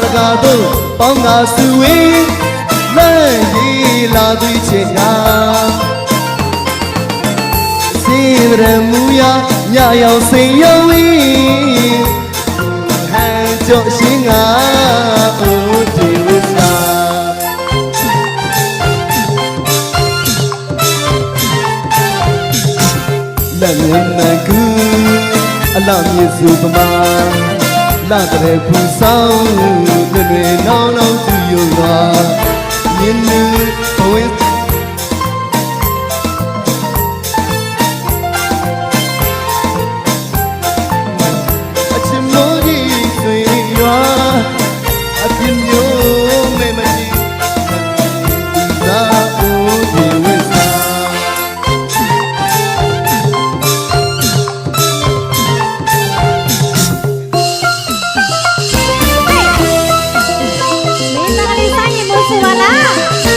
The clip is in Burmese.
တကာတို့ပေါင်းကားစုဝေးလမ်းကြီးလာသူချင်ကစေရမူရညရောက်စိန်ရောက်ဝေးဟန်ကြော့ရှင်ကအိုးဒီဝစ္စလက်မမကူအလောက်မြစုပမာလာတဲ့ဖူဆောင်တွေနောင်နောင်သူယုံသာမြင်နေဘဝအချင်လို့ဒီဆွေရွာအပြင်းမျိုးမဲမရှိသာအိုးဒီဝစ္စ说完了。